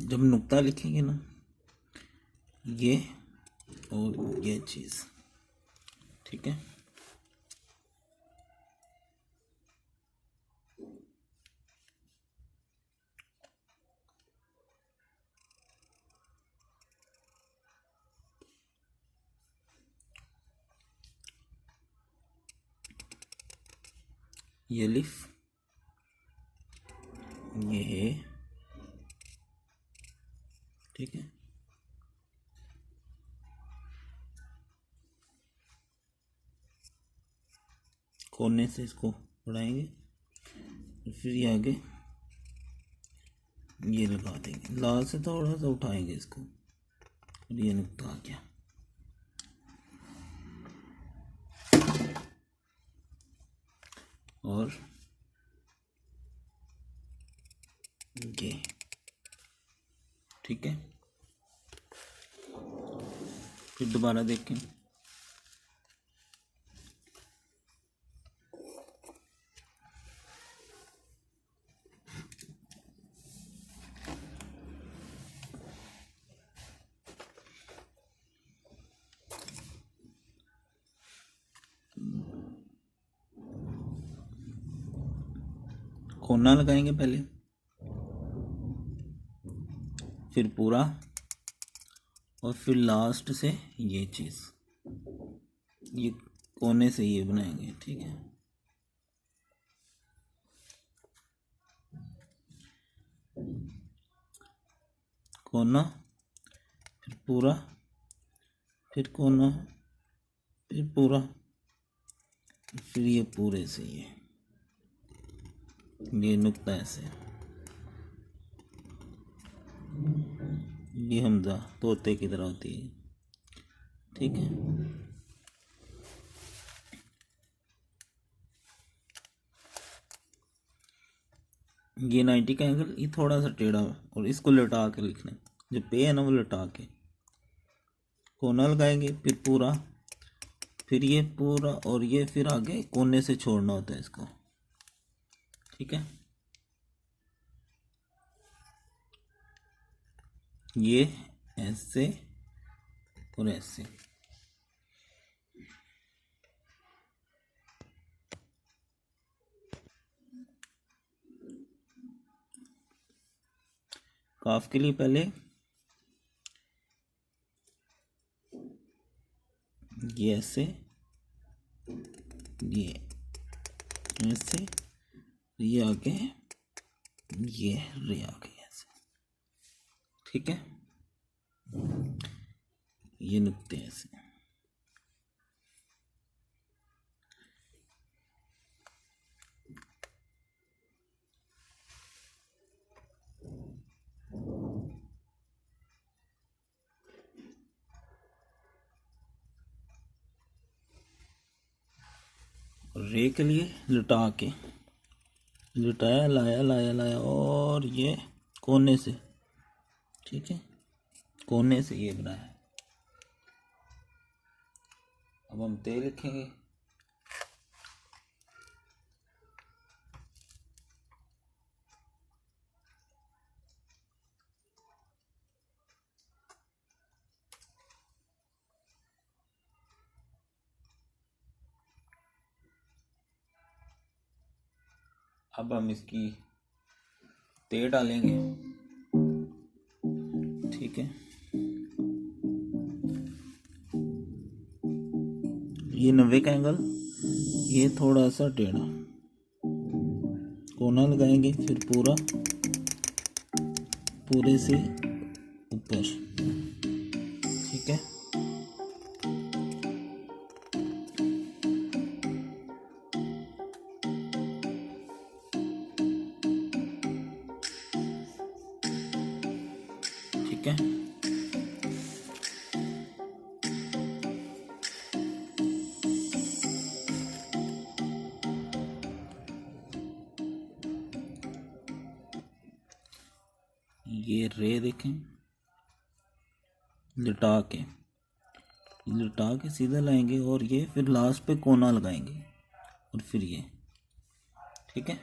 जब नुक्ता लिखेंगे ना, ये और ये चीज़, ठीक है। ये अलिफ, ये है, ठीक है। कोने से इसको बढ़ाएंगे, फिर ये आगे ये लगा देंगे, लाल से थोड़ा सा उठाएंगे इसको, और ये नुक्ता आ गया। और ये, ठीक है। फिर दोबारा देखें, कोना लगाएंगे पहले, फिर पूरा, और फिर लास्ट से ये चीज़, ये कोने से ये बनाएंगे, ठीक है। कोना, फिर पूरा, फिर कोना, फिर पूरा, फिर ये पूरे से ये नुक्ता ऐसे, ये हमजा तोते की तरह होती है, ठीक है। ये 90 का एंगल, ये थोड़ा सा टेढ़ा है, और इसको लटा के लिखना है, जो पे है ना वो लटा के कोना लगाएंगे, फिर पूरा, फिर ये पूरा, और ये फिर आगे कोने से छोड़ना होता है इसको, ठीक है। ये ऐसे और ऐसे, काफ के लिए पहले ये ऐसे, ये ऐसे, ये आगे, ये रे आगे ऐसे, ठीक है। ये नुक्ते ऐसे, रे के लिए लटा के, लटाया, लाया, लाया, लाया, और ये कोने से, ठीक है, कोने से ये बनाया। अब हम ते लिखेंगे, अब हम इसकी ते डालेंगे, ठीक है। ये 90 का एंगल, ये थोड़ा सा टेढ़ा, कोना लगाएंगे, फिर पूरा, पूरे से ऊपर, ठीक है। ठीक है, ये रे देखें, लिटा के सीधा लाएंगे, और ये फिर लास्ट पे कोना लगाएंगे, और फिर ये, ठीक है।